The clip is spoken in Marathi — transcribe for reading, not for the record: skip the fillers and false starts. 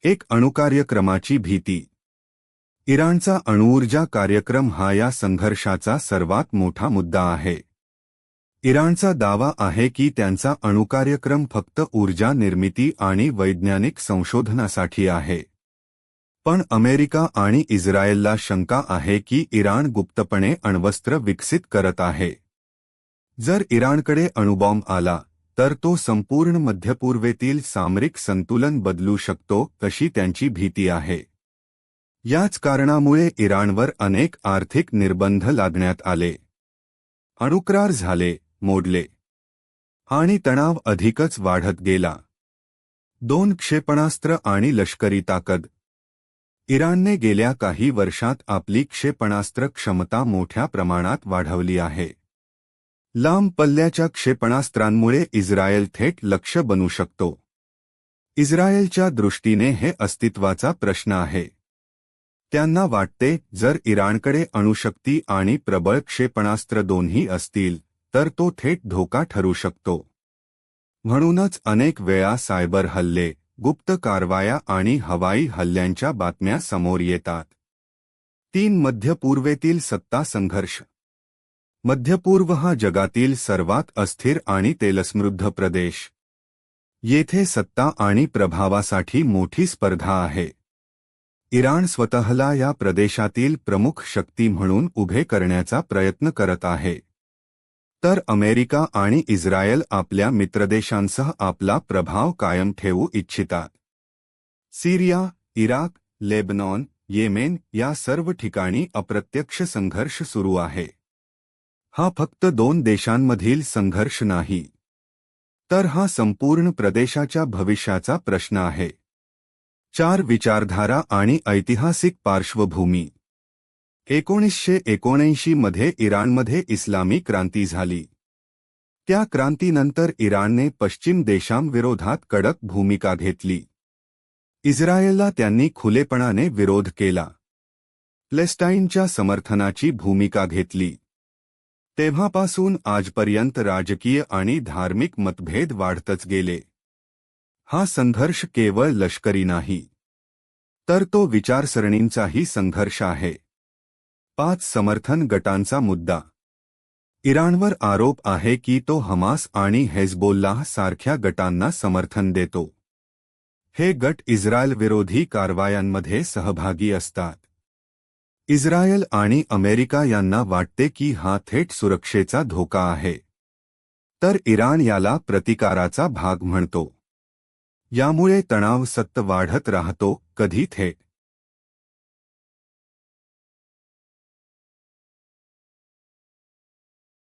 एक अणुकार्यक्रमाची भीती. इराणचा अणुऊर्जा कार्यक्रम हा या संघर्षाचा सर्वात मोठा मुद्दा आहे. इराणचा दावा आहे की त्यांचा अणुकार्यक्रम फक्त ऊर्जा निर्मिती आणि वैज्ञानिक संशोधनासाठी आहे. पण अमेरिका आणि इस्रायलला शंका आहे की इराण गुप्तपणे अण्वस्त्र विकसित करत आहे. जर इराणकडे अणुबॉम्ब आला तर तो संपूर्ण मध्यपूर्वेतील सामरिक संतुलन बदलू शकतो अशी त्यांची भीती आहे. याच कारणामुळे इराणवर अनेक आर्थिक निर्बंध लादण्यात आले. अणुकरार झाले, मोडले आणि तणाव अधिकच वाढत गेला. 2 क्षेपणास्त्र आणि लष्करी ताकद. इराणने गेल्या काही वर्षात आपली क्षेपणास्त्र क्षमता मोठ्या प्रमाणात वाढवली आहे. लांब पल्ल्याच्या क्षेपणास्त्रांमुळे इस्रायल थेट लक्ष्य बनू शकतो. इस्रायलच्या दृष्टीने हे अस्तित्वाचा प्रश्न आहे. त्यांना वाटते जर इराणकडे अणुशक्ती आणि प्रबळ क्षेपणास्त्र दोन्ही असतील तर तो थेट धोका ठरू शकतो. म्हणूनच अनेक वेळा सायबर हल्ले, गुप्त कारवाया आणि हवाई हल्ल्यांच्या बातम्या समोर येतात. 3 मध्य पूर्वेतील सत्ता संघर्ष. मध्य पूर्व हा जगातील सर्वात अस्थिर आणि तेलसमृद्ध प्रदेश. येथे सत्ता आणि प्रभावासाठी मोठी स्पर्धा आहे. इराण स्वतःला या प्रदेशातील प्रमुख शक्ती म्हणून उभे करण्याचा प्रयत्न करत आहे. तर अमेरिका आणि इस्रायल आपल्या मित्रदेशांसह आपला प्रभाव कायम ठेवू इच्छितात. सीरिया, इराक, लेबनॉन, येमेन या सर्व ठिकाणी अप्रत्यक्ष संघर्ष सुरू आहे. हा फक्त 2 देशांमधील संघर्ष नाही, तर हा संपूर्ण प्रदेशाच्या भविष्याचा प्रश्न आहे. 4 विचारधारा आणि ऐतिहासिक पार्श्वभूमी. 1979 मध्ये इराणमध्ये इस्लामी क्रांती झाली. त्या क्रांतीनंतर इराणने पश्चिम देशांविरोधात कडक भूमिका घेतली. इस्रायलला त्यांनी खुलेपणाने विरोध केला. पॅलेस्टाईनच्या समर्थनाची भूमिका घेतली. तेव्हापासून आजपर्यंत राजकीय आणि धार्मिक मतभेद वाढतच गेले. हा संघर्ष केवळ लष्करी नाही, तर तो विचारसरणींचाही संघर्ष आहे. 5 समर्थन गटांचा मुद्दा. इराणवर आरोप आहे की तो हमास आणि हेझबोल्लाह सारख्या गटांना समर्थन देतो. हे गट इस्रायल विरोधी कारवायांमध्ये सहभागी असतात. इस्रायल आणि अमेरिका यांना वाटते की हा थेट सुरक्षेचा धोका आहे, तर इराण याला प्रतिकाराचा भाग म्हणतो. यामुळे तणाव सतत वाढत राहतो, कधी थेट